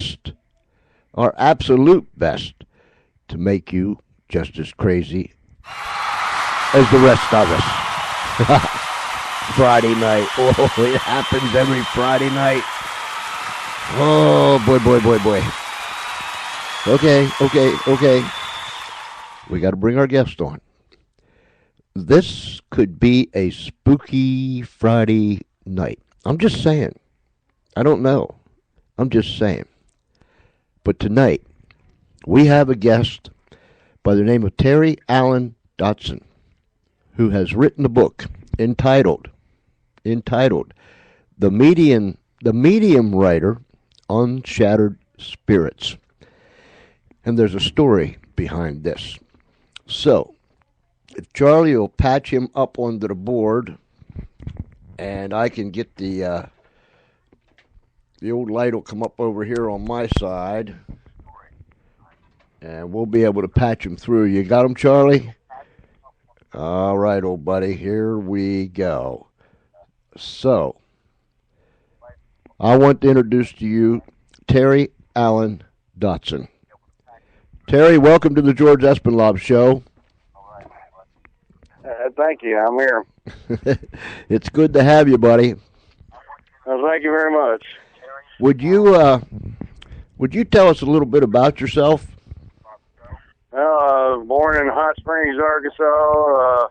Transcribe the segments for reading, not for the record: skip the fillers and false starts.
best, our absolute best, to make you just as crazy as the rest of us. Friday night. Oh, it happens every Friday night. Oh, boy, boy, boy, boy. Okay. We got to bring our guest on. This could be a spooky Friday night. I'm just saying. I don't know. I'm just saying. But tonight, we have a guest by the name of Terry Allen Dodson, who has written a book entitled The Medium Writer, Unshattered Spirits. And there's a story behind this. So, if Charlie will patch him up onto the board, and I can get the old light will come up over here on my side, and we'll be able to patch him through. You got him, Charlie? All right, old buddy, here we go. So, I want to introduce to you Terry Allen Dodson. Terry, welcome to the George Espenlaub Show. Thank you. I'm here. It's good to have you, buddy. Thank you very much. Would you tell us a little bit about yourself? Well, I was born in Hot Springs, Arkansas.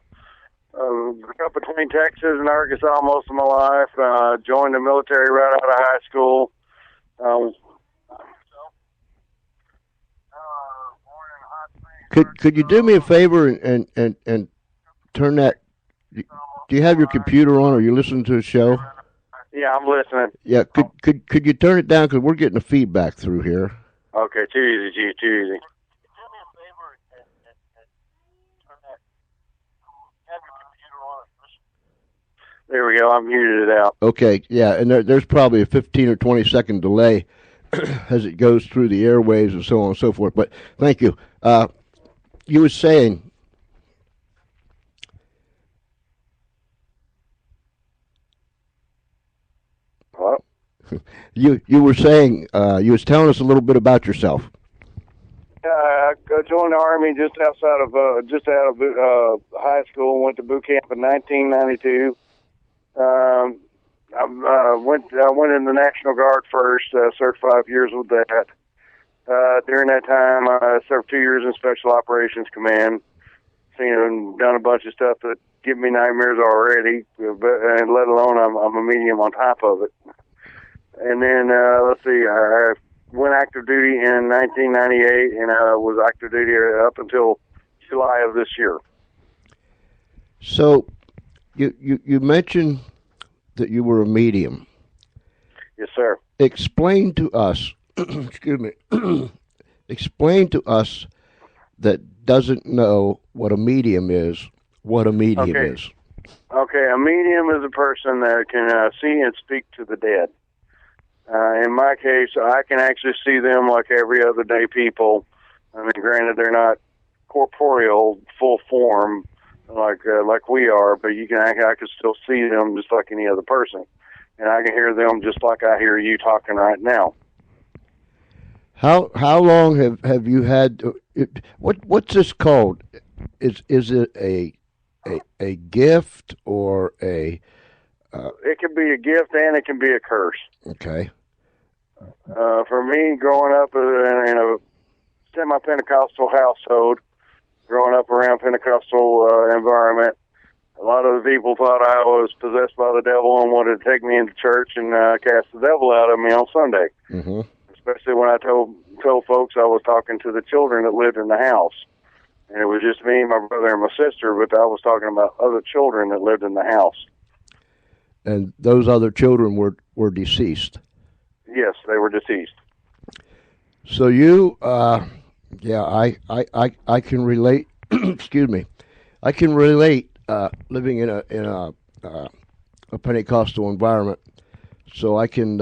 Grew up between Texas and Arkansas most of my life. Joined the military right out of high school. Could you do me a favor and turn that? Do you have your computer on, or are you listening to a show? Yeah, I'm listening. Yeah, could you turn it down, because we're getting a feedback through here. Okay, too easy. Do me a favor and turn that. Have your computer on. There we go. I muted it out. Okay, yeah, and there's probably a 15 or 20-second delay as it goes through the airwaves and so on and so forth. But thank you. You were saying. What? You were saying, you was telling us a little bit about yourself. I joined the Army just out of high school. Went to boot camp in 1992. I went in the National Guard first. Served 5 years with that. During that time, I served 2 years in Special Operations Command. Seen and done a bunch of stuff that give me nightmares already, and let alone I'm a medium on top of it. And then, let's see, I went active duty in 1998, and I was active duty up until July of this year. So, you mentioned that you were a medium. Yes, sir. Explain to us, excuse me, explain to us that doesn't know what a medium is, what a medium is. Okay, a medium is a person that can see and speak to the dead. In my case, I can actually see them like every other day people. I mean, granted, they're not corporeal, full form like we are, but I can still see them just like any other person, and I can hear them just like I hear you talking right now. How long have you had? What's this called? Is it a gift or a? It can be a gift and it can be a curse. Okay. For me, growing up in a semi-Pentecostal household, growing up around Pentecostal environment, a lot of the people thought I was possessed by the devil and wanted to take me into church and cast the devil out of me on Sunday. Mm-hmm. Especially when I told folks I was talking to the children that lived in the house. And it was just me, my brother, and my sister, but I was talking about other children that lived in the house. And those other children were deceased? Yes, they were deceased. So you, I can relate. Excuse me, I can relate living in a Pentecostal environment. So I can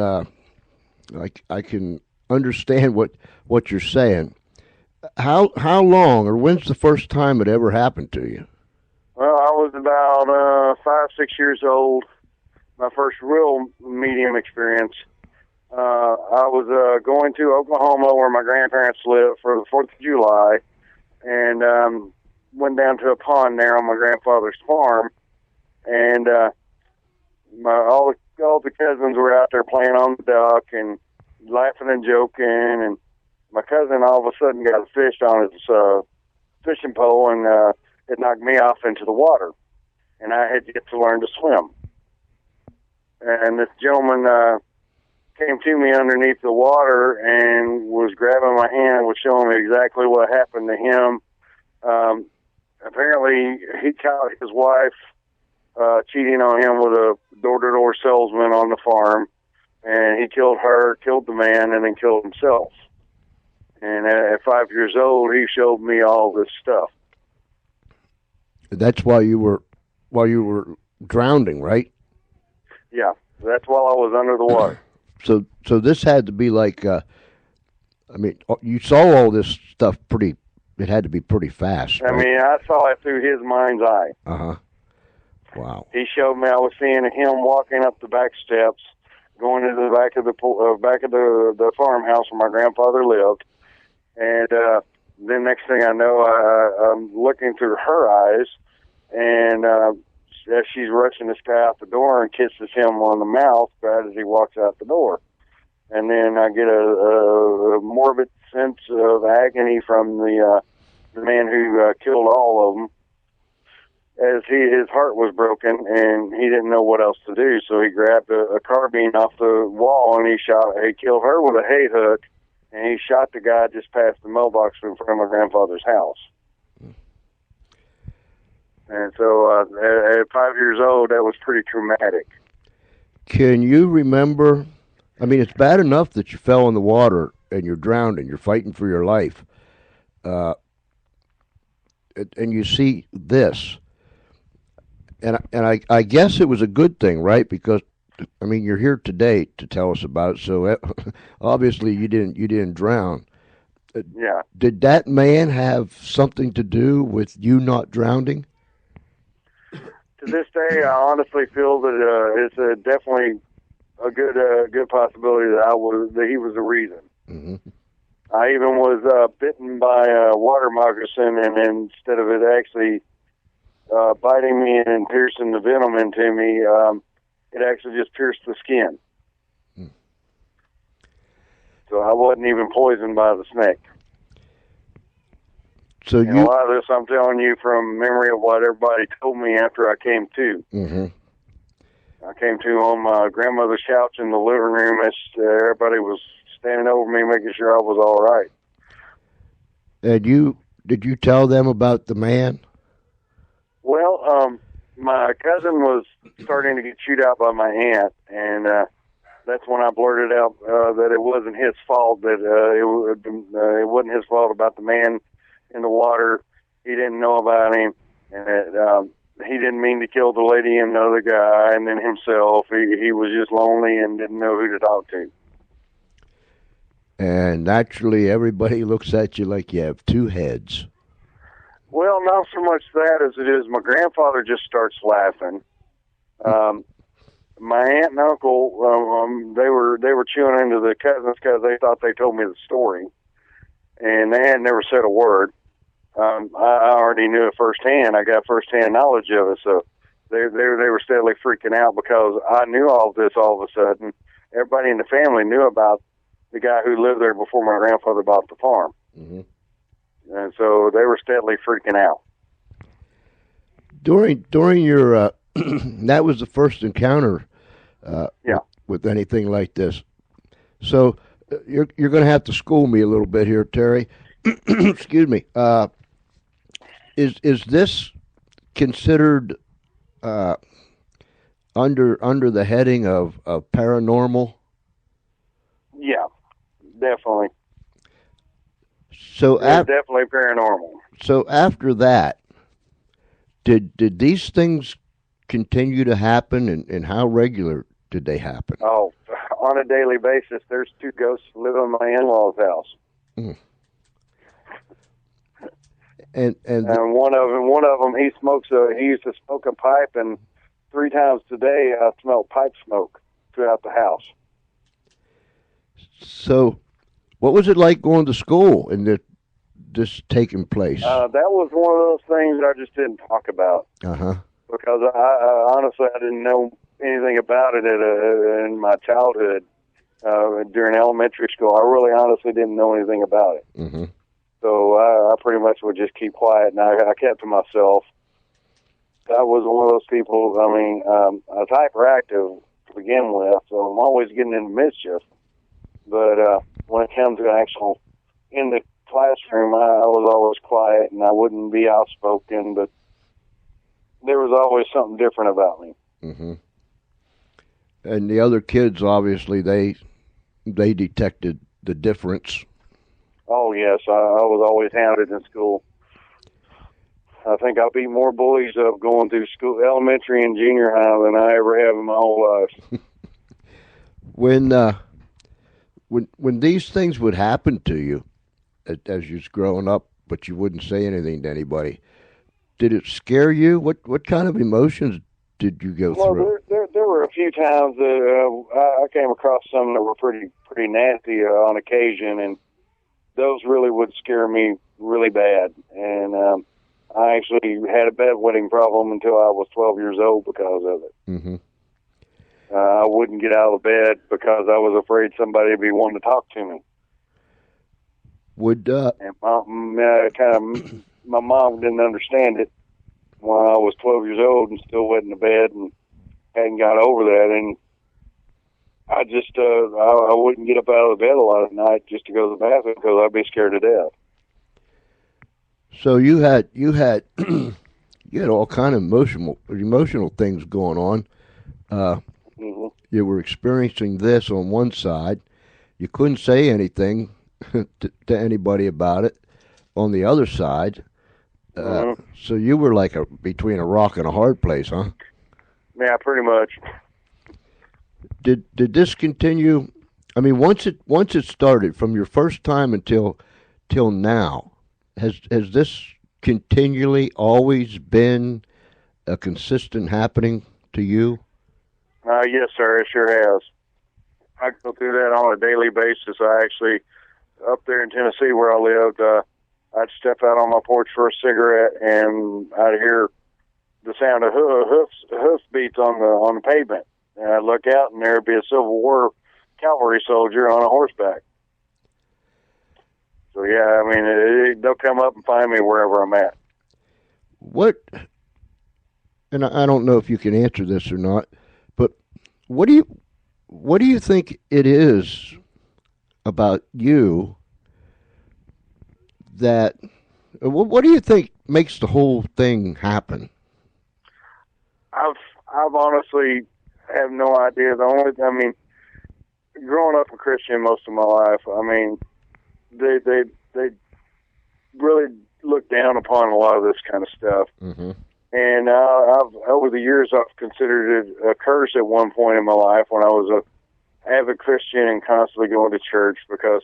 understand what you're saying. How long, or when's the first time it ever happened to you? Well, I was about 5, 6 years old. My first real medium experience. I was going to Oklahoma where my grandparents lived for the 4th of July, and went down to a pond there on my grandfather's farm, and all the cousins were out there playing on the dock and laughing and joking, and my cousin all of a sudden got a fish on his fishing pole, and it knocked me off into the water, and I had yet to learn to swim. And this gentleman came to me underneath the water and was grabbing my hand and was showing me exactly what happened to him. Apparently, he caught his wife cheating on him with a door-to-door salesman on the farm, and he killed her, killed the man, and then killed himself. And at 5 years old, he showed me all this stuff. That's while you were drowning, right? Yeah, that's while I was under the water. So this had to be like, I mean, you saw all this stuff pretty. It had to be pretty fast. Right? I mean, I saw it through his mind's eye. Uh-huh. Wow. He showed me. I was seeing him walking up the back steps, going to the back of the farmhouse where my grandfather lived, and then next thing I know, I'm looking through her eyes, and as she's rushing this guy out the door and kisses him on the mouth right as he walks out the door. And then I get a morbid sense of agony from the man who killed all of them, as his heart was broken and he didn't know what else to do. So he grabbed a carbine off the wall and he killed her with a hay hook, and he shot the guy just past the mailbox in front of my grandfather's house. And so at 5 years old, that was pretty traumatic. Can you remember? I mean, it's bad enough that you fell in the water and you're drowned and you're fighting for your life. And you see this. And I guess it was a good thing, right? Because, I mean, you're here today to tell us about it, so obviously you didn't drown. Yeah. Did that man have something to do with you not drowning? To this day, I honestly feel that it's definitely a good possibility that he was the reason. Mm-hmm. I even was bitten by a water moccasin, and instead of it actually biting me and piercing the venom into me, it actually just pierced the skin. Mm. So I wasn't even poisoned by the snake. So and a lot of this I'm telling you from memory of what everybody told me after I came to. Mm-hmm. I came to on my grandmother's couch in the living room as everybody was standing over me, making sure I was all right. And did you tell them about the man? Well, my cousin was starting to get chewed out by my aunt, and that's when I blurted out that it wasn't his fault, that it wasn't his fault about the man in the water. He didn't know about him, and that he didn't mean to kill the lady and the other guy and then himself. He was just lonely and didn't know who to talk to. And naturally, everybody looks at you like you have two heads. Well, not so much that as it is my grandfather just starts laughing. My aunt and uncle, they were chewing into the cousins because they thought they told me the story, and they had never said a word. I already knew it firsthand. I got firsthand knowledge of it, so they were steadily freaking out because I knew all of this all of a sudden. Everybody in the family knew about the guy who lived there before my grandfather bought the farm. Mm-hmm. And so they were steadily freaking out. During your that was the first encounter with anything like this. So you're going to have to school me a little bit here, Terry. Excuse me. Is this considered under the heading of paranormal? Yeah, definitely. So definitely paranormal. So after that, did these things continue to happen, and how regular did they happen? Oh, on a daily basis. There's two ghosts who live in my in-laws' house. Mm. And one of them, he used to smoke a pipe, and 3 times a day I smelled pipe smoke throughout the house. So, what was it like going to school and this taking place? That was one of those things I just didn't talk about Uh-huh. because I honestly I didn't know anything about it in my childhood. During elementary school, I really honestly didn't know anything about it. Mm-hmm. So I pretty much would just keep quiet, and I kept to myself. I was one of those people. I mean, I was hyperactive to begin with, so I'm always getting into mischief. But when it comes to actual in the classroom, I was always quiet, and I wouldn't be outspoken. But there was always something different about me. Mm-hmm. And the other kids, obviously, they detected the difference. Oh yes, I was always hounded in school. I think I beat more bullies up going through school, elementary and junior high, than I ever have in my whole life. When these things would happen to you as you was growing up, but you wouldn't say anything to anybody, did it scare you? What kind of emotions did you go Well, through? there were a few times that I came across some that were pretty nasty on occasion, and those really would scare me really bad. And I actually had a bedwetting problem until I was 12 years old because of it. Mm-hmm. I wouldn't get out of bed because I was afraid somebody would be wanting to talk to me. Would And my mom didn't understand it when I was 12 years old and still went into bed and hadn't got over that. And I just I wouldn't get up out of the bed a lot at night just to go to the bathroom because I'd be scared to death. so you had you had all kind of emotional things going on. Mm-hmm. You were experiencing this on one side. You couldn't say anything to anybody about it on the other side. Mm-hmm. So you were like between a rock and a hard place, huh? Yeah, pretty much. Did this continue? I mean, once it started from your first time until now, has this continually always been a consistent happening to you? Yes, sir. It sure has. I go through that on a daily basis. I actually, up there in Tennessee where I lived, I'd step out on my porch for a cigarette, and I'd hear the sound of hoof beats on the pavement. And I'd look out, and there'd be a Civil War cavalry soldier on a horseback. So yeah, I mean, they'll come up and find me wherever I'm at. What? And I don't know if you can answer this or not, but what do you think it is about you that? What do you think makes the whole thing happen? I've honestly have no idea. I mean, growing up a Christian most of my life, I mean, they really look down upon a lot of this kind of stuff. Mm-hmm. And over the years, I've considered it a curse at one point in my life when I was a avid Christian and constantly going to church because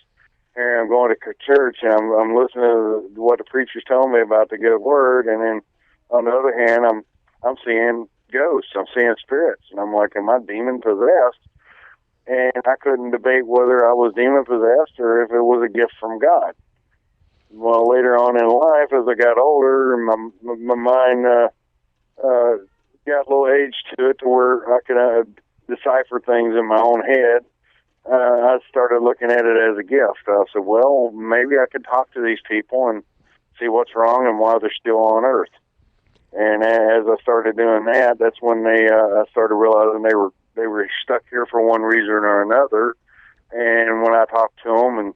here I'm going to church and I'm listening to what the preacher's telling me about the good word, and then on the other hand, I'm seeing ghosts, I'm seeing spirits, and I'm like, am I demon possessed? And I couldn't debate whether I was demon possessed or if it was a gift from God. Well, later on in life, as I got older, my mind got a little age to it to where I could decipher things in my own head. I started looking at it as a gift. I said, well, maybe I could talk to these people and see what's wrong and why they're still on Earth. And as I started doing that, that's when I started realizing they were stuck here for one reason or another. And when I talked to them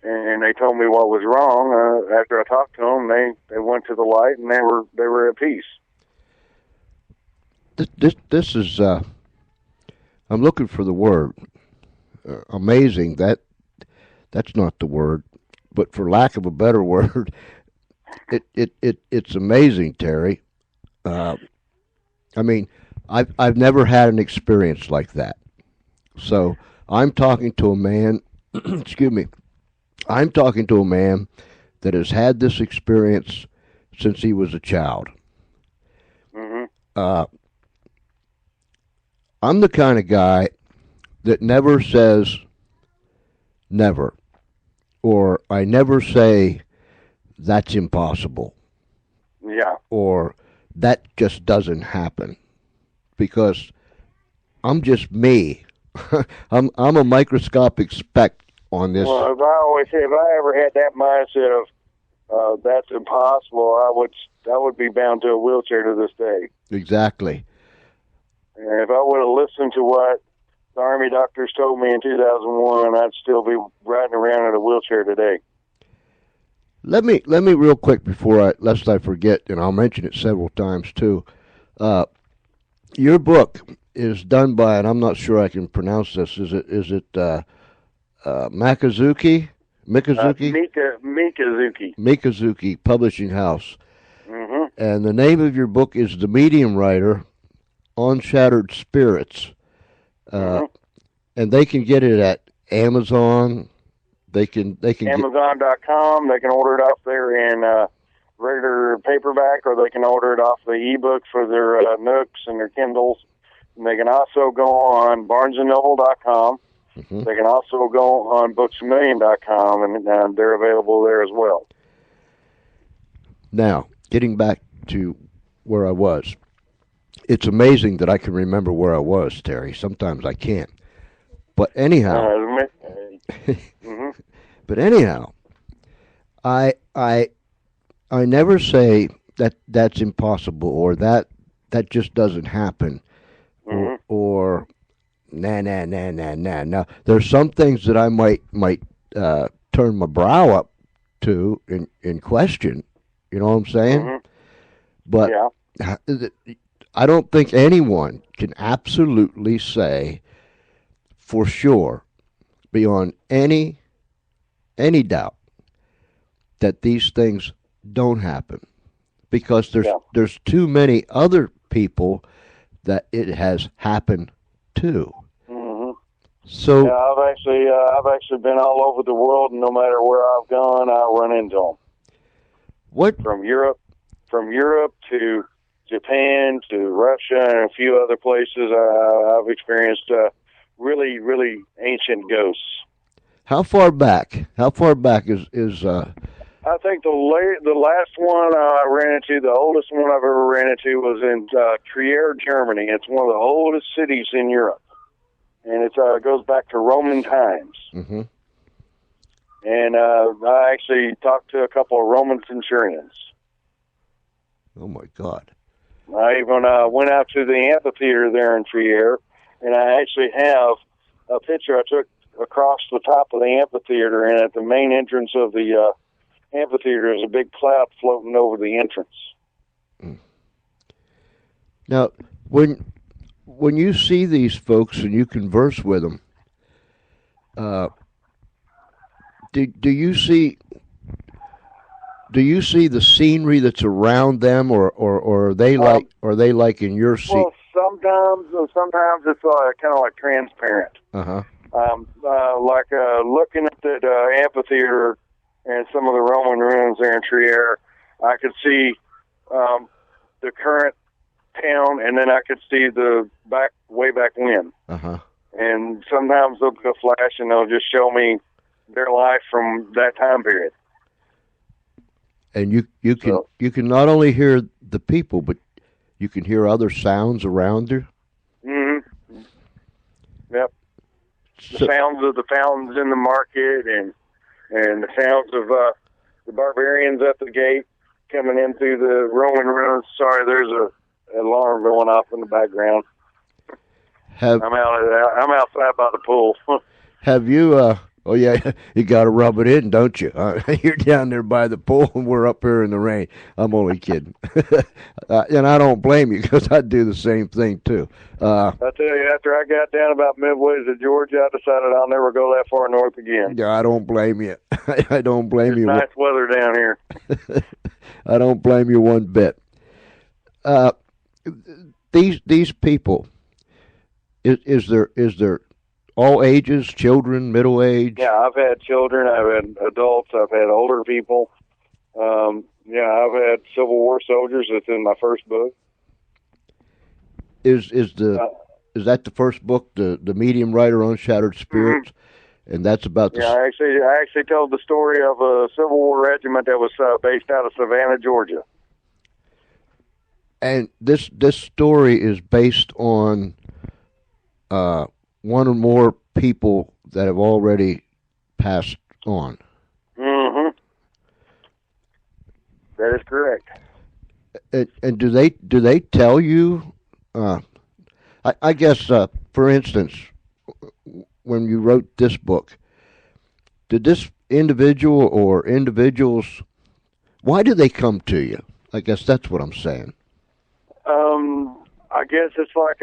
and they told me what was wrong, after I talked to them, they went to the light and they were at peace. This is I'm looking for the word. Amazing. That's not the word, but for lack of a better word, it's amazing, Terry. I mean, I've never had an experience like that. So I'm talking to a man. Excuse me. I'm talking to a man that has had this experience since he was a child. Mm-hmm. I'm the kind of guy that never says never, or I never say that's impossible, Yeah. or that just doesn't happen, because I'm just me. I'm a microscopic speck on this. Well, if I ever had that mindset of that's impossible, I would be bound to a wheelchair to this day. Exactly. And if I would have listened to what the Army doctors told me in 2001, I'd still be riding around in a wheelchair today. Let me real quick lest I forget, and I'll mention it several times too. Your book is done by, and I'm not sure I can pronounce this. Is it Mikazuki? Mikazuki Publishing House. Mm-hmm. And the name of your book is The Medium Writer, Unshattered Spirits. Mm-hmm. And they can get it at Amazon. They can Amazon.com. They can order it off there in regular paperback, or they can order it off the ebook for their Nooks and their Kindles. And they can also go on BarnesandNoble.com. Mm-hmm. They can also go on BooksAMillion.com, and they're available there as well. Now, getting back to where I was, it's amazing that I can remember where I was, Terry. Sometimes I can't. But anyhow, mm-hmm. But anyhow, I never say that's impossible, or that just doesn't happen, mm-hmm. or nah. Now, there's some things that I might turn my brow up to in question. You know what I'm saying? Mm-hmm. But yeah. I don't think anyone can absolutely say for sure, beyond any doubt, that these things don't happen, because there's too many other people that it has happened to. Mm-hmm. So I've actually been all over the world, and no matter where I've gone, I run into them. What from Europe to Japan to Russia and a few other places, I've experienced really, really ancient ghosts. How far back is I think the last one I ran into, the oldest one I've ever ran into, was in Trier, Germany. It's one of the oldest cities in Europe, and it goes back to Roman times. Mm-hmm. And I actually talked to a couple of Roman centurions. Oh my God! I even went out to the amphitheater there in Trier, and I actually have a picture I took across the top of the amphitheater, and at the main entrance of the amphitheater is a big cloud floating over the entrance. Now, when you see these folks and you converse with them, do you see the scenery that's around them, or are they like in your seat? Well, sometimes it's kind of like transparent. Uh-huh. Like looking at the amphitheater and some of the Roman ruins there in Trier, I could see the current town, and then I could see the way back when. Uh-huh. And sometimes they'll go flash, and they'll just show me their life from that time period. And you can not only hear the people, but you can hear other sounds around you. Mm-hmm. Yep. The sounds of the fountains in the market, and the sounds of the barbarians at the gate coming in through the Roman ruins. Sorry, there's an alarm going off in the background. I'm outside by the pool. Have you? Oh yeah, you got to rub it in, don't you? You're down there by the pool, and we're up here in the rain. I'm only kidding, and I don't blame you, because I do the same thing too. I tell you, after I got down about midway to Georgia, I decided I'll never go that far north again. Yeah, I don't blame you. I don't blame you. Nice weather down here. I don't blame you one bit. These people, is there all ages, children, middle age? Yeah, I've had children, I've had adults, I've had older people. I've had Civil War soldiers. That's in my first book. Is that the first book, the Medium Writer, Unshattered Spirits? And that's about the... Yeah, I actually told the story of a Civil War regiment that was based out of Savannah, Georgia. And this story is based on one or more people that have already passed on. Mm-hmm. That is correct. And do they tell you? I guess, for instance, when you wrote this book, did this individual or individuals, why did they come to you? I guess that's what I'm saying. I guess it's like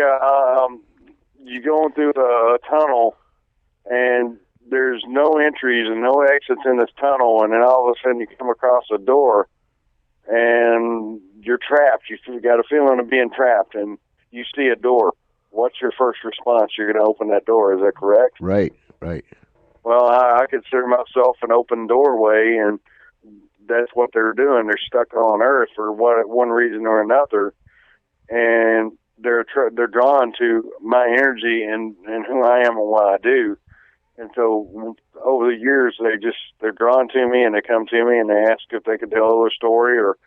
you going through a tunnel, and there's no entries and no exits in this tunnel, and then all of a sudden you come across a door, and you're trapped. You got a feeling of being trapped, and you see a door. What's your first response? You're going to open that door. Is that correct? Right. Well, I consider myself an open doorway, and that's what they're doing. They're stuck on Earth for one reason or another, and they're drawn to my energy and who I am and what I do. And so over the years, they're drawn to me, and they come to me and they ask if they could tell their story or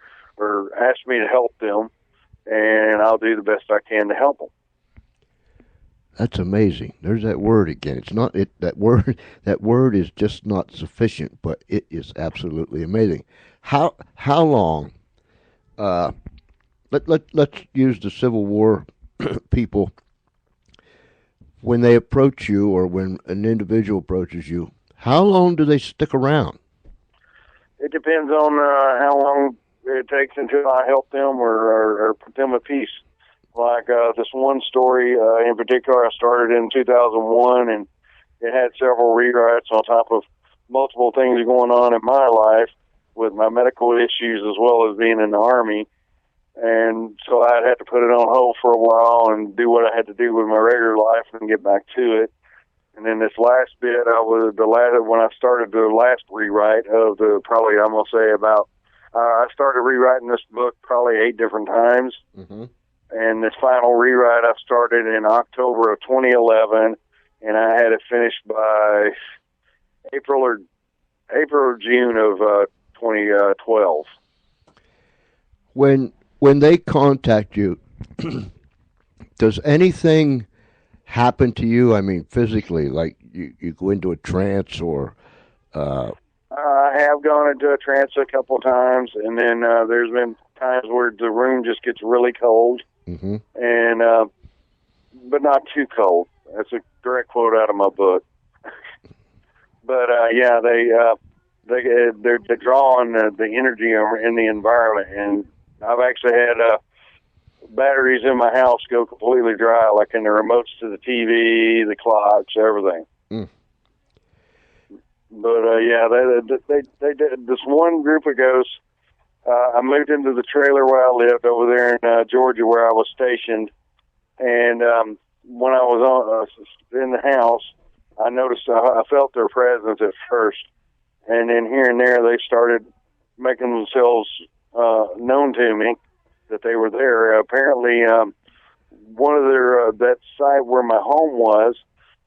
ask me to help them, and I'll do the best I can to help them. That's amazing. There's that word again. It's not it. That word is just not sufficient, but it is absolutely amazing. How long? Let's use the Civil War people. When they approach you, or when an individual approaches you, how long do they stick around? It depends on how long it takes until I help them or put them at peace. Like this one story in particular, I started in 2001, and it had several rewrites on top of multiple things going on in my life with my medical issues as well as being in the Army. And so I had to put it on hold for a while and do what I had to do with my regular life and get back to it. And then this last bit, when I started the last rewrite of probably I'm gonna say about I started rewriting this book probably 8 different times. Mm-hmm. And this final rewrite I started in October of 2011, and I had it finished by April or June of 2012. When they contact you, does anything happen to you? I mean, physically, like you go into a trance or... I have gone into a trance a couple of times, and then there's been times where the room just gets really cold, mm-hmm. and but not too cold. That's a direct quote out of my book. But yeah, they're drawing the energy in the environment, and I've actually had batteries in my house go completely dry, like in the remotes to the TV, the clocks, everything. Mm. But yeah, they did this one group of ghosts. I moved into the trailer where I lived over there in Georgia, where I was stationed, and when I was in the house, I noticed I felt their presence at first, and then here and there they started making themselves known to me that they were there. Apparently, one of their that site where my home was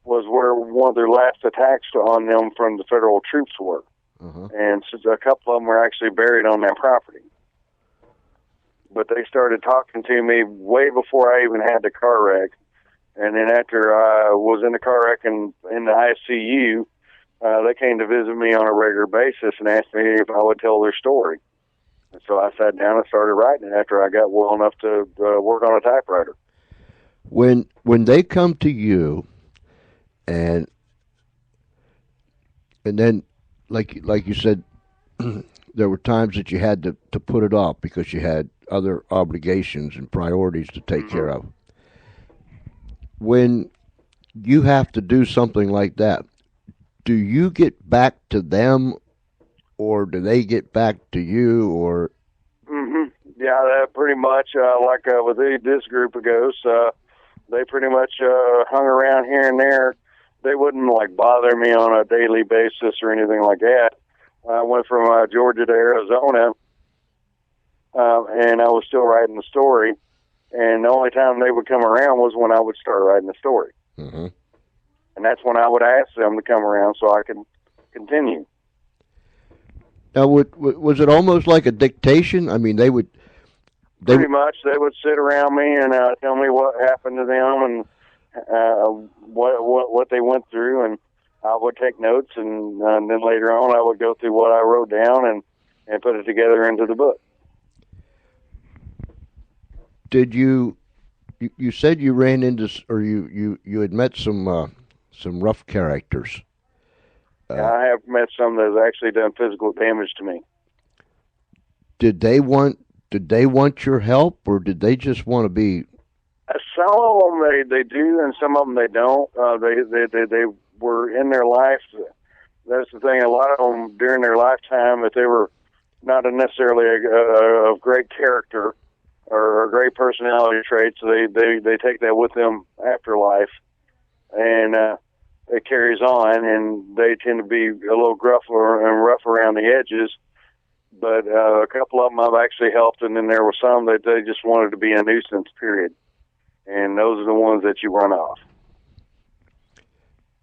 where one of their last attacks on them from the federal troops were. Uh-huh. And so a couple of them were actually buried on that property. But they started talking to me way before I even had the car wreck. And then after I was in the car wreck and in the ICU, they came to visit me on a regular basis and asked me if I would tell their story. And so I sat down and started writing it after I got well enough to work on a typewriter. When they come to you, and then, like you said, there were times that you had to put it off because you had other obligations and priorities to take care of. When you have to do something like that, do you get back to them, or do they get back to you, or? Mm-hmm. Yeah, pretty much. With this group of ghosts, they pretty much hung around here and there. They wouldn't bother me on a daily basis or anything like that. I went from Georgia to Arizona, and I was still writing the story. And the only time they would come around was when I would start writing the story. Mm-hmm. and that's when I would ask them to come around so I could continue. Now, was it almost like a dictation? I mean, Pretty much, they would sit around me and tell me what happened to them and what they went through, and I would take notes, and then later on I would go through what I wrote down and put it together into the book. Did you said you ran into, or you had met some rough characters? I have met some that have actually done physical damage to me. Did they want your help, or did they just want to be? Some of them they do, and some of them they don't. They were in their life. That's the thing. A lot of them during their lifetime, if they were not necessarily a great character or a great personality trait, so they take that with them after life, and it carries on, and they tend to be a little gruffer and rough around the edges. But a couple of them I've actually helped, and then there were some that they just wanted to be a nuisance, period. And those are the ones that you run off.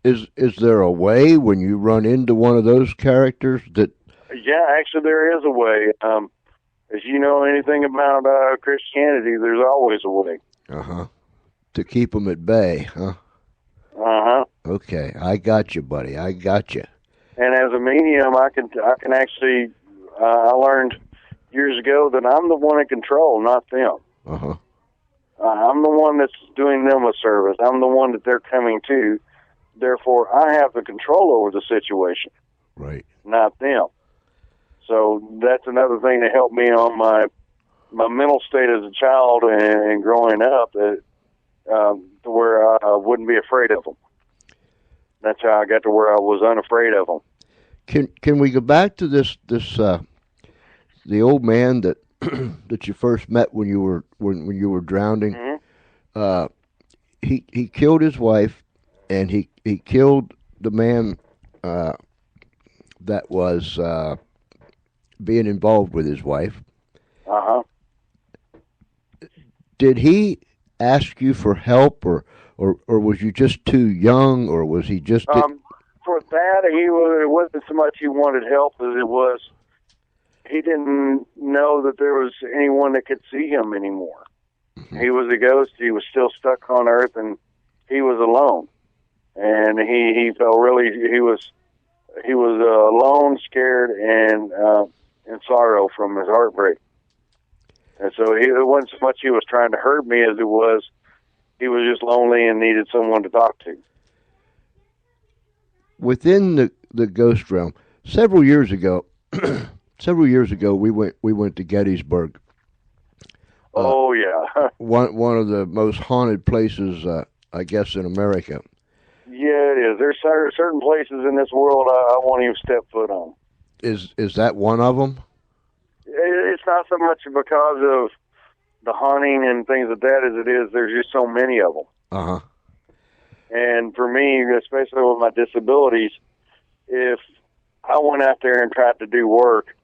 Is there a way when you run into one of those characters that? Yeah, actually there is a way. If you know anything about Christianity, there's always a way. To keep them at bay, huh? Okay, I got you, buddy. I got you. And as a medium, I can actually. I learned years ago that I'm the one in control, not them. I'm the one that's doing them a service. I'm the one that they're coming to. Therefore, I have the control over the situation, right? Not them. So that's another thing that helped me on my mental state as a child and growing up, to where I wouldn't be afraid of them. That's how I got to where I was unafraid of them. Can we go back to this the old man that that you first met when you were drowning? Mm-hmm. He killed his wife, and he killed the man that was being involved with his wife. Did he ask you for help, or was you just too young, or was he just? For that, it wasn't so much he wanted help as it was he didn't know that there was anyone that could see him anymore. Mm-hmm. He was a ghost. He was still stuck on Earth, and he was alone. And he felt really he was alone, scared, and in sorrow from his heartbreak. And so it wasn't so much he was trying to hurt me as it was he was just lonely and needed someone to talk to. Within the ghost realm, several years ago, we went to Gettysburg. Oh yeah, one of the most haunted places, I guess, in America. Yeah, it is. There's certain places in this world I won't even step foot on. Is that one of them? It's not so much because of the haunting and things like that as it is there's just so many of them. And for me, especially with my disabilities, if I went out there and tried to do work,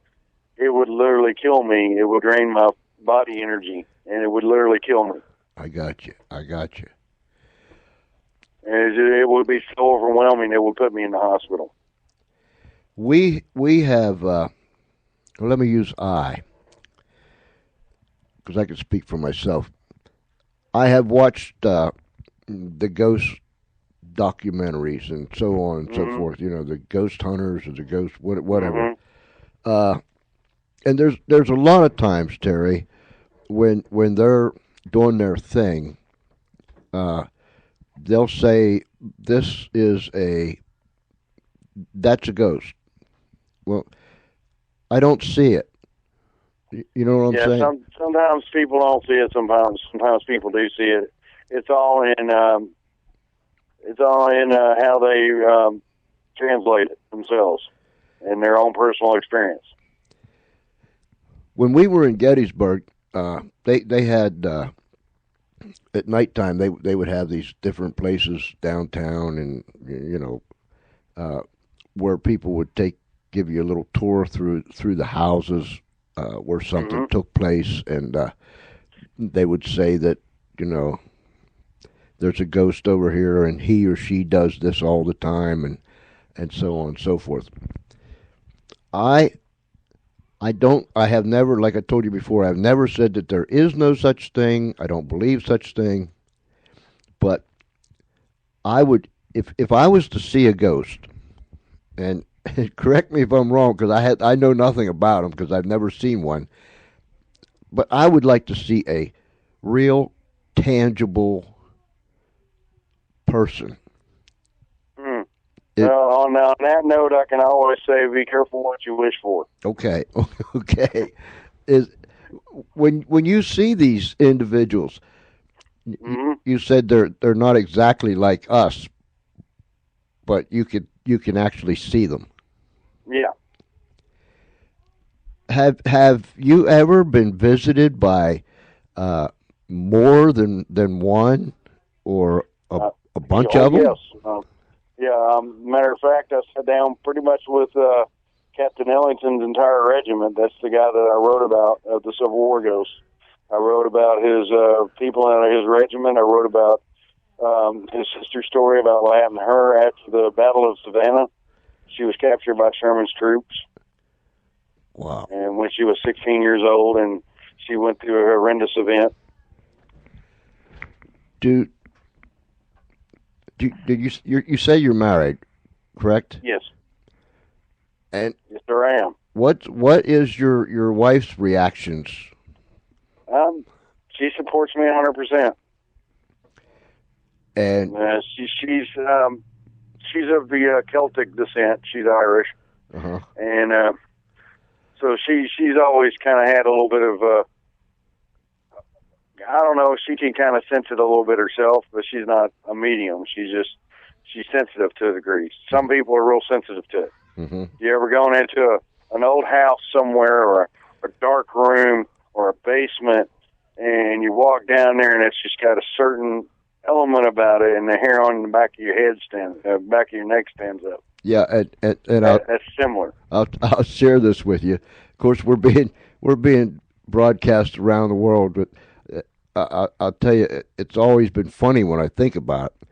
it would literally kill me. It would drain my body energy, and it would literally kill me. I got you. And it would be so overwhelming, it would put me in the hospital. We have, let me use I, because I can speak for myself. I have watched the ghost documentaries and so on and so forth. You know, the ghost hunters or the ghost whatever. And there's a lot of times, Terry, when they're doing their thing, they'll say that's a ghost. Well, I don't see it. You know what I'm saying? Sometimes people don't see it. Sometimes people do see it. It's all in how they translate it themselves and their own personal experience. When we were in Gettysburg, they had at nighttime they would have these different places downtown, and where people would give you a little tour through the houses where something took place, and they would say that there's a ghost over here, and he or she does this all the time, and so on and so forth. I I have never, like I told you before, I've never said that there is no such thing. I don't believe such thing. But I would, if I was to see a ghost, and correct me if I'm wrong, because I know nothing about them because I've never seen one. But I would like to see a real, tangible person. Hmm. It, On that note, I can always say, be careful what you wish for. okay, okay. Is when you see these individuals, Hmm. you said they're not exactly like us, but you can actually see them. Yeah. Have you ever been visited by uh, more than one or a bunch Oh, of them? yes. Yeah. Matter of fact, I sat down pretty much with Captain Ellington's entire regiment. That's the guy that I wrote about, the Civil War Ghost. I wrote about his people in his regiment. I wrote about his sister's story about what happened to her after the Battle of Savannah. She was captured by Sherman's troops. Wow. And when she was 16 years old, and she went through a horrendous event. Do you say you're married, correct? Yes. And Yes, sir, I am. what is your wife's reactions? She supports me 100%. And She's of the Celtic descent. She's Irish, uh-huh. and so she's always kind of had a little bit of I don't know. She can kind of sense it a little bit herself, but she's not a medium. She's sensitive to a degree. Some people are real sensitive to it. Mm-hmm. You ever gone into an old house somewhere, or a dark room, or a basement, and you walk down there, and it's just got a certain element about it, and the hair on the back of your head back of your neck stands up. Yeah, and That's similar. I'll share this with you. Of course, we're being broadcast around the world, but I'll tell you, it's always been funny when I think about it.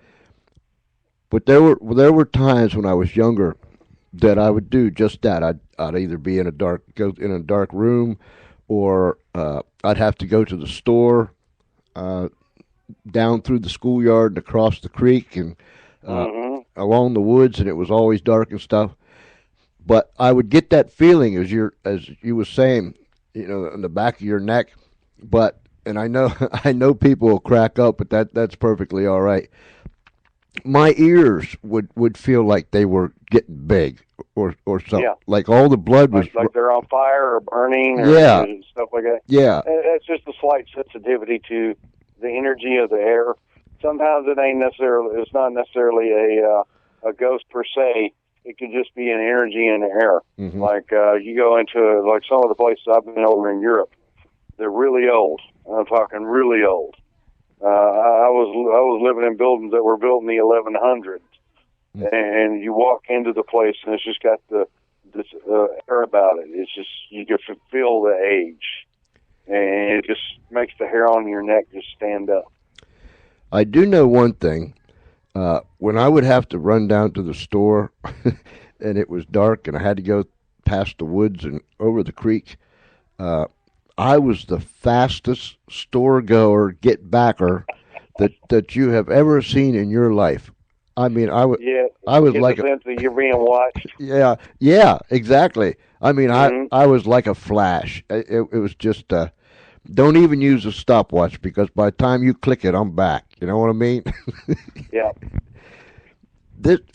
But there were times when I was younger that I would do just that. I'd either be go in a dark room, or I'd have to go to the store, down through the schoolyard and across the creek and along the woods, and it was always dark and stuff. But I would get that feeling as you were saying, in the back of your neck. And I know I know people will crack up, but that's perfectly all right. My ears would feel like they were getting big or something. Yeah. Like all the blood was like they're on fire or burning, or stuff like that. Yeah. It's just a slight sensitivity to the energy of the air. Sometimes it's not necessarily a ghost per se. It could just be an energy in the air. Mm-hmm. Like you go into like some of the places I've been over in Europe, they're really old. I'm talking really old. I was living in buildings that were built in the 1100s, and you walk into the place and it's just got this air about it. It's just you can feel the age, and it just makes the hair on your neck just stand up. I do know one thing. When I would have to run down to the store, and it was dark, and I had to go past the woods and over the creek, I was the fastest store goer, get backer that you have ever seen in your life. I mean, I was like a sense that you're being watched. Yeah, exactly. I mean, I was like a flash. It was just don't even use a stopwatch, because by the time you click it, I'm back. You know what I mean? Yeah.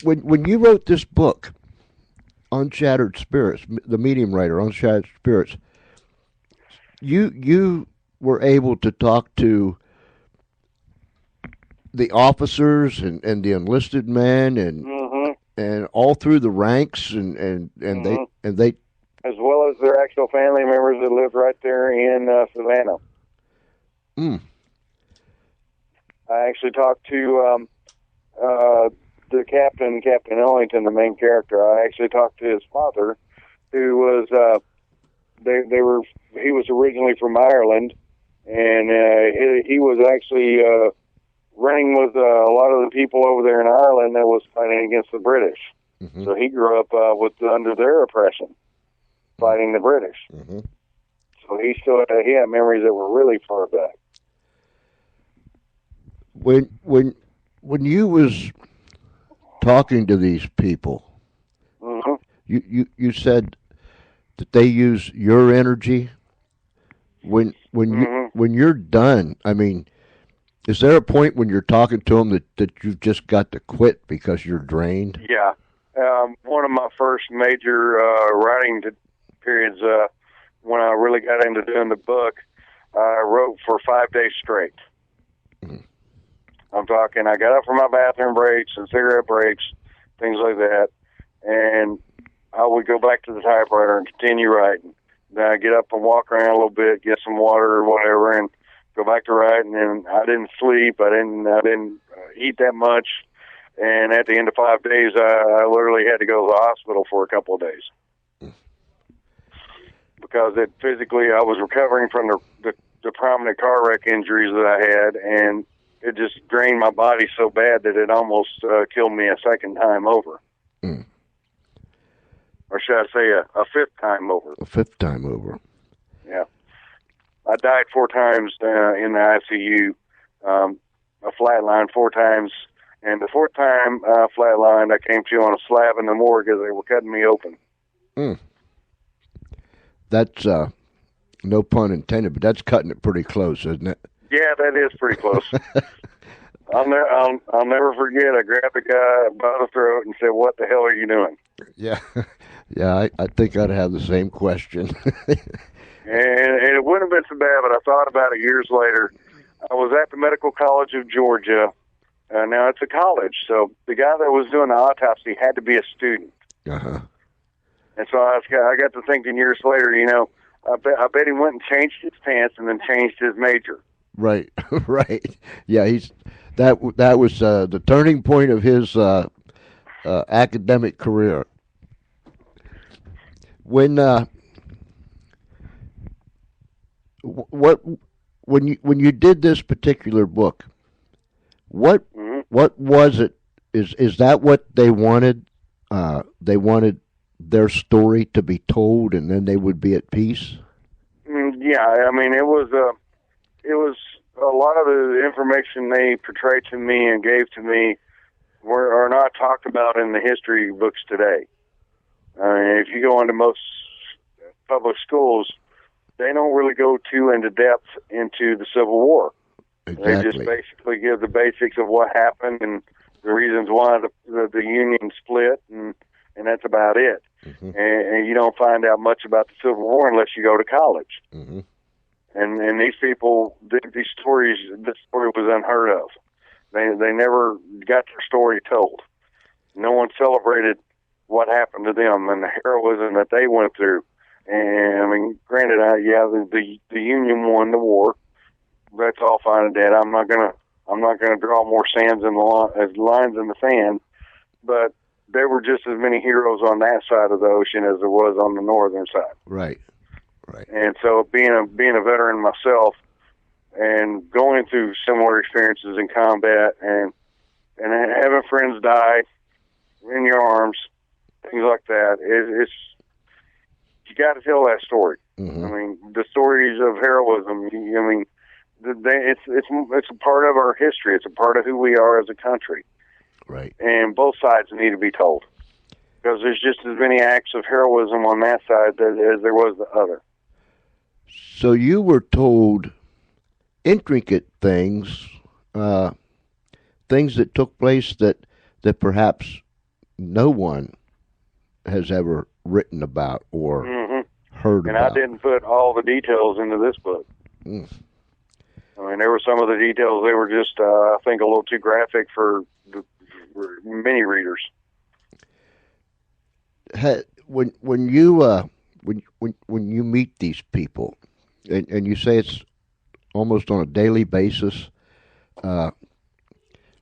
When you wrote this book, Unshattered Spirits, the medium writer, Unshattered Spirits, you were able to talk to the officers and the enlisted men and all through the ranks and they as well as their actual family members that lived right there in Savannah. I actually talked to the Captain Ellington, the main character. I actually talked to his father, who was he was originally from Ireland, and he was actually running with a lot of the people over there in Ireland that was fighting against the British. Mm-hmm. So he grew up under their oppression, fighting the British. Mm-hmm. So he had memories that were really far back. When you was talking to these people, Mm-hmm. you said that they use your energy. When you're done, I mean, is there a point when you're talking to them that you've just got to quit because you're drained? Yeah. One of my first major writing periods, when I really got into doing the book, I wrote for 5 days straight. Mm-hmm. I'm talking, I got up for my bathroom breaks and cigarette breaks, things like that, and I would go back to the typewriter and continue writing. Then I'd get up and walk around a little bit, get some water or whatever, and go back to writing. And I didn't sleep. I didn't eat that much. And at the end of 5 days, I literally had to go to the hospital for a couple of days because physically I was recovering from the prominent car wreck injuries that I had, and it just drained my body so bad that it almost killed me a second time over. Mm. Or should I say a fifth time over? A fifth time over. Yeah. I died 4 times in the ICU. I flatlined 4 times. And the 4th time flatlined, I came to on a slab in the morgue as they were cutting me open. Mm. That's, no pun intended, but that's cutting it pretty close, isn't it? Yeah, that is pretty close. I'll never forget. I grabbed the guy by the throat and said, "What the hell are you doing?" Yeah, yeah. I think I'd have the same question. and it wouldn't have been so bad, but I thought about it years later. I was at the Medical College of Georgia. Now it's a college, so the guy that was doing the autopsy had to be a student. Uh-huh. And so I got to thinking years later, I bet he went and changed his pants and then changed his major. Right, right. Yeah, that was the turning point of his academic career. When when you did this particular book, what was it? Is that what they wanted? They wanted their story to be told, and then they would be at peace. Yeah, I mean, it was a lot of the information they portrayed to me and gave to me are not talked about in the history books today. If you go into most public schools, they don't really go too into depth into the Civil War. Exactly. They just basically give the basics of what happened and the reasons why the Union split, and that's about it. Mm-hmm. And you don't find out much about the Civil War unless you go to college. Mm-hmm. And these people, this story was unheard of. They never got their story told. No one celebrated what happened to them and the heroism that they went through. And I mean, granted, the Union won the war. That's all fine and dandy. I'm not gonna draw more lines in the sand, but there were just as many heroes on that side of the ocean as there was on the northern side. Right. Right. And so being a veteran myself and going through similar experiences in combat and having friends die in your arms, things like that, it's you got to tell that story. Mm-hmm. I mean, the stories of heroism. I mean, it's a part of our history. It's a part of who we are as a country. Right. And both sides need to be told because there's just as many acts of heroism on that side as there was the other. So you were told intricate things, things that took place that perhaps no one has ever written about or heard and about. I didn't put all the details into this book. Mm. I mean, there were some of the details, they were just, I think, a little too graphic for many readers. When you meet these people, and you say it's almost on a daily basis,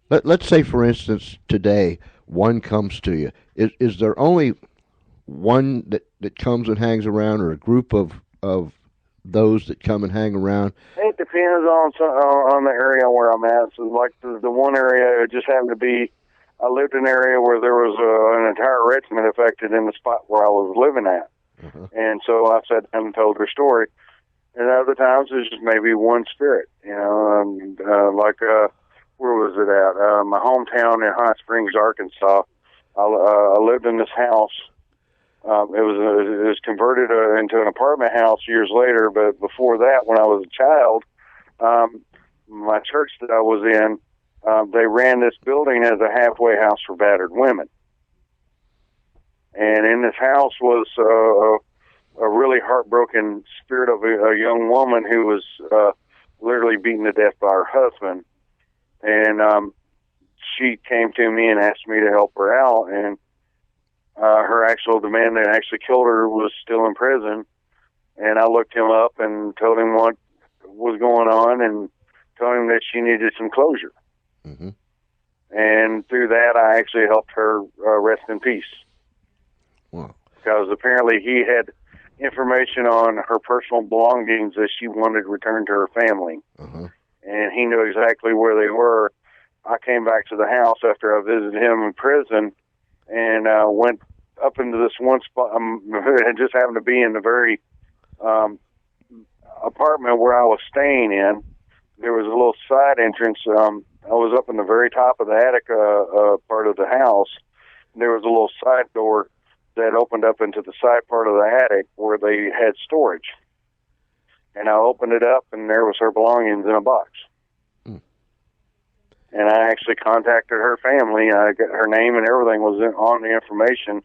let's say, for instance, today, one comes to you. Is there only one that comes and hangs around, or a group of those that come and hang around? It depends on the area where I'm at. So, like the one area, it just happened to be, I lived in an area where there was an entire regiment affected in the spot where I was living at. And so I sat down and told her story. And other times it's just maybe one spirit, where was it at? My hometown in Hot Springs, Arkansas. I lived in this house. It was converted into an apartment house years later, but before that, when I was a child, my church that I was in, they ran this building as a halfway house for battered women. And in this house was a really heartbroken spirit of a young woman who was literally beaten to death by her husband. And she came to me and asked me to help her out. And the man that actually killed her was still in prison. And I looked him up and told him what was going on and told him that she needed some closure. Mm-hmm. And through that, I actually helped her rest in peace. Wow. Because apparently he had information on her personal belongings that she wanted returned to her family. Uh-huh. And he knew exactly where they were. I came back to the house after I visited him in prison and went up into this one spot. It just happened to be in the very apartment where I was staying in. There was a little side entrance. I was up in the very top of the attic part of the house. There was a little side door that opened up into the side part of the attic where they had storage. And I opened it up, and there was her belongings in a box. Mm. And I actually contacted her family. I got her name and everything was on the information.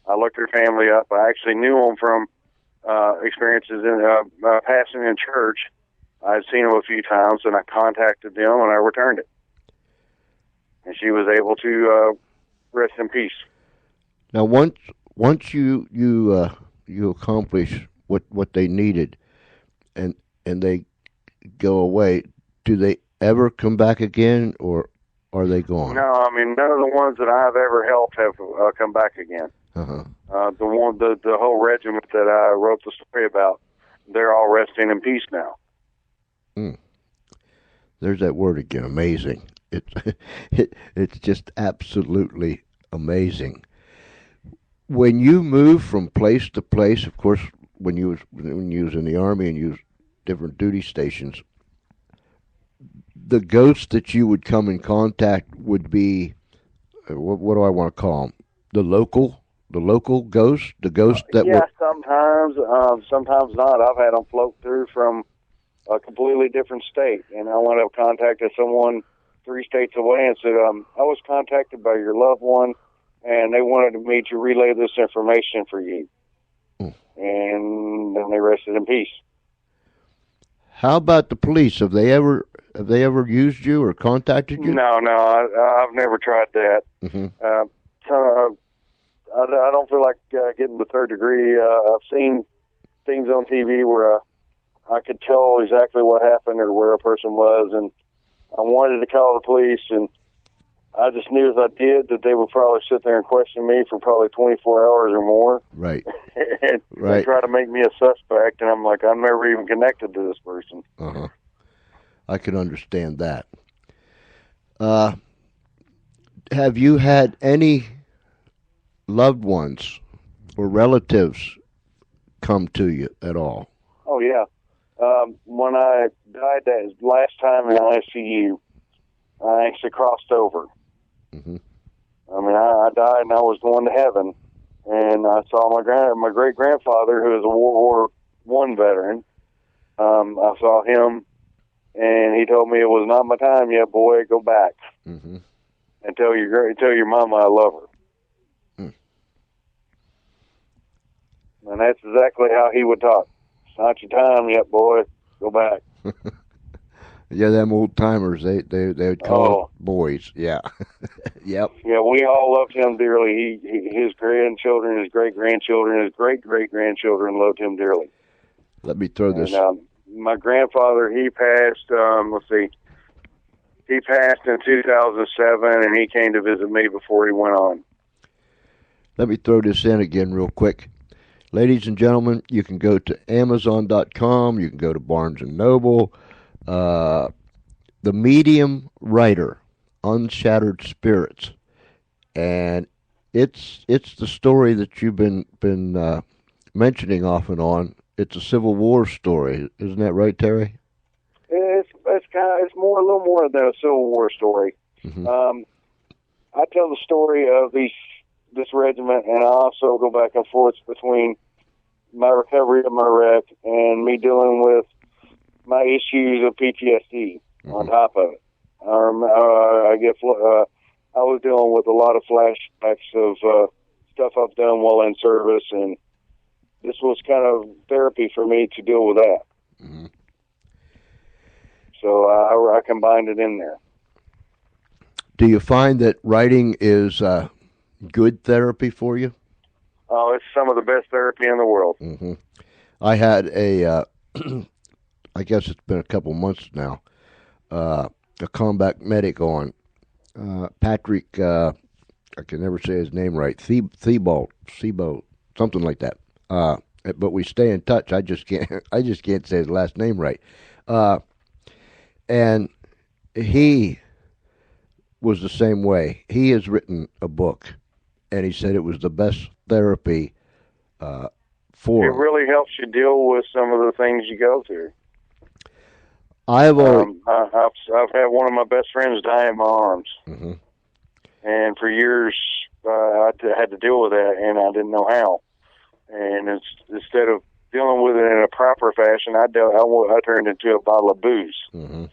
I looked her family up. I actually knew them from experiences in passing in church. I'd seen them a few times, and I contacted them, and I returned it. And she was able to rest in peace. Now, once you accomplish what they needed, and they go away, do they ever come back again, or are they gone? No, I mean none of the ones that I've ever helped have come back again. Uh-huh. The whole regiment that I wrote the story about, they're all resting in peace now. There's that word again, amazing. It's just absolutely amazing. When you move from place to place, of course, when you was in the Army and you was different duty stations, the ghosts that you would come in contact would be, what do I want to call them? The local ghosts, the ghosts that yeah, sometimes not. I've had them float through from a completely different state, and I wound up contacting someone 3 states away and said, I was contacted by your loved one, and they wanted me to relay this information for you. And then they rested in peace. How about the police? Have they ever used you or contacted you? No, I've never tried that. Mm-hmm. I don't feel like getting the third degree. I've seen things on TV where I could tell exactly what happened or where a person was, and I wanted to call the police, and I just knew if I did that they would probably sit there and question me for probably 24 hours or more. Right. and try to make me a suspect, and I'm like, I'm never even connected to this person. Uh-huh. I can understand that. Have you had any loved ones or relatives come to you at all? Oh, yeah. When I died that last time in ICU, I actually crossed over. Mm-hmm. I mean, I died and I was going to heaven, and I saw my great grandfather, who is a World War I veteran. I saw him, and he told me it was not my time yet, boy. Go back and tell your mama I love her. Mm. And that's exactly how he would talk. It's not your time yet, boy. Go back. Yeah, them old timers, they would call it boys. Yeah. Yep. Yeah, we all loved him dearly. His grandchildren, his great-grandchildren, his great-great-grandchildren loved him dearly. Let me throw this. And, my grandfather, he passed, he passed in 2007, and he came to visit me before he went on. Let me throw this in again real quick. Ladies and gentlemen, you can go to Amazon.com, you can go to Barnes & Noble, uh, the medium writer, Unshattered Spirits, and it's the story that you've been mentioning off and on. It's a Civil War story, isn't that right, Terry? It's a little more than a Civil War story. Mm-hmm. I tell the story of this regiment, and I also go back and forth between my recovery of my wreck and me dealing with my issues of PTSD on top of it. I was dealing with a lot of flashbacks of stuff I've done while in service, and this was kind of therapy for me to deal with that. Mm-hmm. So I combined it in there. Do you find that writing is good therapy for you? Oh, it's some of the best therapy in the world. Mm-hmm. I had a, I guess it's been a couple months now, a combat medic on, Patrick, I can never say his name right, Thibault, something like that. But we stay in touch. I just can't say his last name right. And he was the same way. He has written a book, and he said it was the best therapy for him. It really helps you deal with some of the things you go through. I've had one of my best friends die in my arms, mm-hmm. and for years I had to deal with that, and I didn't know how. And instead of dealing with it in a proper fashion, I turned into a bottle of booze. Mm-hmm.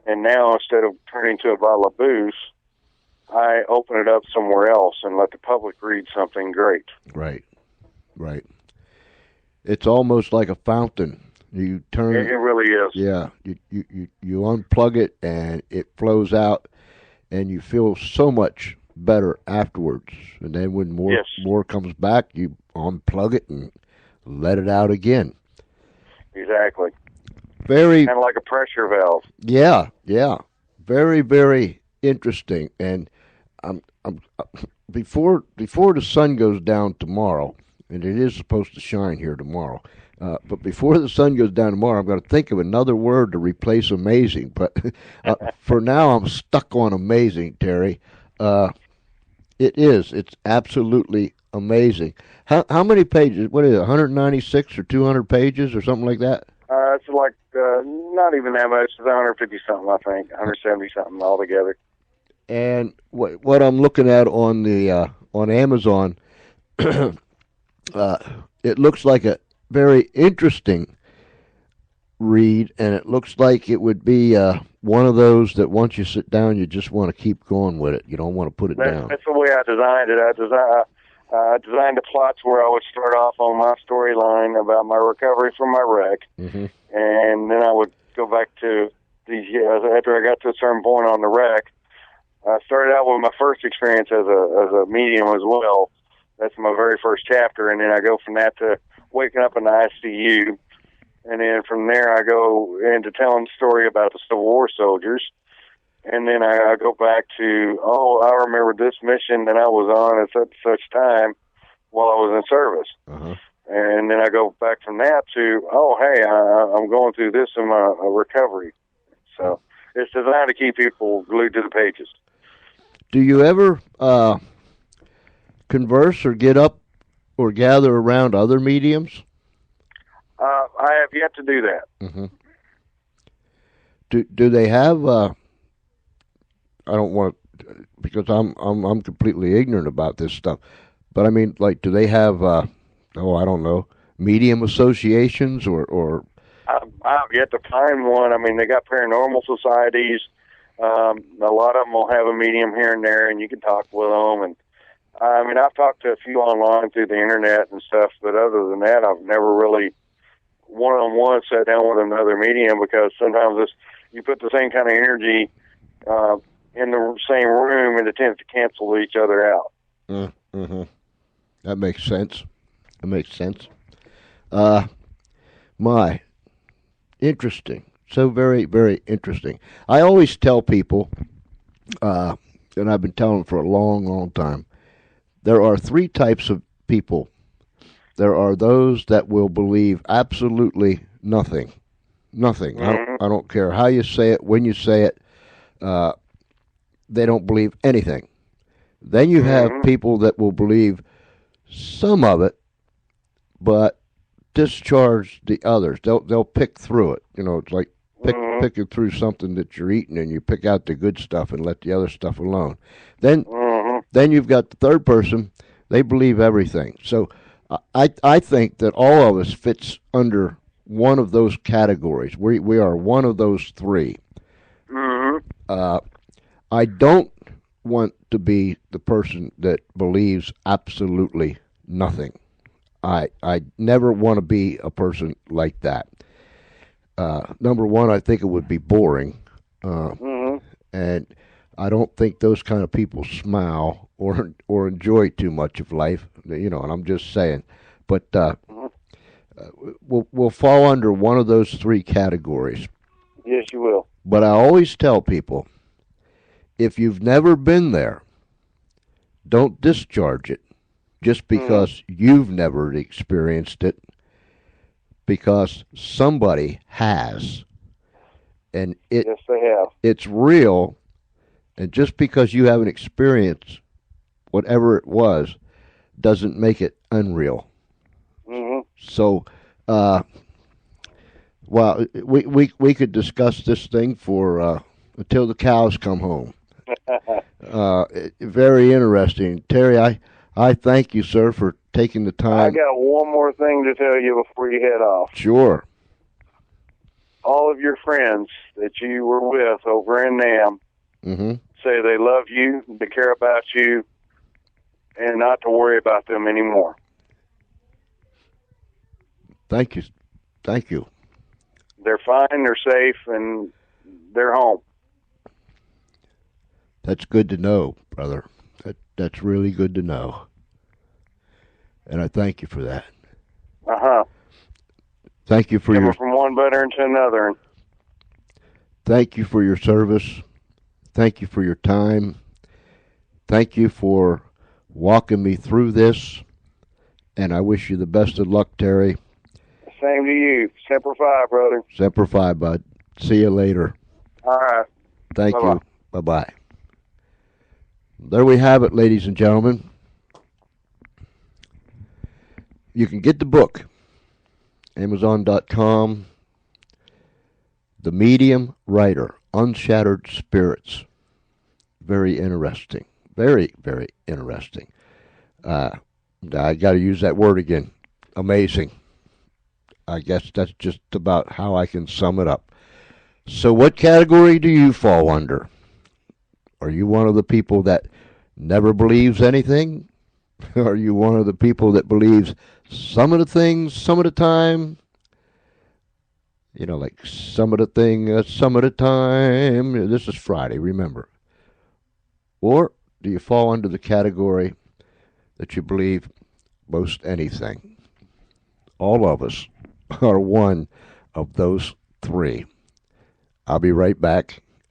And now, instead of turning into a bottle of booze, I open it up somewhere else and let the public read something great. Right. It's almost like a fountain. You turn it really is. Yeah, you unplug it and it flows out, and you feel so much better afterwards. And then when more comes back, you unplug it and let it out again. Exactly. Very kind of like a pressure valve. Yeah. Very, very interesting. And I'm before the sun goes down tomorrow, and it is supposed to shine here tomorrow. But before the sun goes down tomorrow, I'm going to think of another word to replace amazing. But for now, I'm stuck on amazing, Terry. It's absolutely amazing. How many pages? What is it, 196 or 200 pages or something like that? It's like not even that much. It's 150 something, I think, 170 something altogether. And what I'm looking at on the on Amazon, it looks like a very interesting read, and it looks like it would be one of those that once you sit down, you just want to keep going with it. You don't want to put it down. That's the way I designed it. I designed the plots where I would start off on my storyline about my recovery from my wreck, mm-hmm. and then I would go back to after I got to a certain point on the wreck. I started out with my first experience as a medium as well. That's my very first chapter, and then I go from that to waking up in the ICU, and then from there I go into telling the story about the Civil War soldiers, and then I go back to, I remember this mission that I was on at such time while I was in service. Uh-huh. And then I go back from that to, hey, I'm going through this in my recovery. So it's designed to keep people glued to the pages. Do you ever converse or get up or gather around other mediums? I have yet to do that. Mm-hmm. Do they have? I don't want to, because I'm completely ignorant about this stuff. But I mean, like, do they have? I don't know, medium associations or? I've yet to find one. I mean, they got paranormal societies. A lot of them will have a medium here and there, and you can talk with them. And I mean, I've talked to a few online through the internet and stuff, but other than that, I've never really one-on-one sat down with another medium, because sometimes you put the same kind of energy in the same room and it tends to cancel each other out. Mm-hmm. That makes sense. My, interesting. So very, very interesting. I always tell people, and I've been telling them for a long, long time, there are three types of people. There are those that will believe absolutely nothing. Nothing. Mm-hmm. I don't care how you say it, when you say it. Uh, they don't believe anything. Then you have Mm-hmm. people that will believe some of it, but discharge the others. They'll pick through it. You know, it's like Mm-hmm. picking through something that you're eating, and you pick out the good stuff and let the other stuff alone. Then Mm-hmm. then you've got the third person. They believe everything. So I think that all of us fits under one of those categories. We are one of those three. Mm-hmm. Uh, I don't want to be the person that believes absolutely nothing. I never want to be a person like that. Number one, I think it would be boring, uh, Mm-hmm. and I don't think those kind of people smile or enjoy too much of life. You know, and I'm just saying, but Mm-hmm. we'll fall under one of those three categories. Yes, you will. But I always tell people, if you've never been there, don't discharge it just Mm-hmm. because you've never experienced it, because somebody has, and Yes, they have. it's real. And just because you haven't experienced whatever it was doesn't make it unreal. Mm-hmm. So, uh, well, we could discuss this thing for until the cows come home. Very interesting, Terry. I thank you, sir, for taking the I time. got one more thing to tell you before you head off. Sure. All of your friends that you were with over in NAM Mm-hmm. say they love you, they care about you, and not to worry about them anymore. Thank you. Thank you. They're fine, they're safe, and they're home. That's good to know, brother. That's really good to know. And I thank you for that. Uh-huh. Thank you for Coming your from one veteran to another. thank you for your service. Thank you for your time. Thank you for walking me through this. And I wish you the best of luck, Terry. Same to you. Semper Fi, brother. Semper Fi, bud. See you later. All right. Thank Bye-bye. you. Bye-bye. There we have it, ladies and gentlemen. You can get the book, Amazon.com. The Medium Writer, Unshattered Spirits. Very interesting. Very, very interesting. I got to use that word again. Amazing. I guess that's just about how I can sum it up. So what category do you fall under? Are you one of the people that never believes anything? Are you one of the people that believes some of the things, some of the time? You know, like some of the thing, some of the time. This is Friday, remember. Or do you fall under the category that you believe most anything? All of us are one of those three. I'll be right back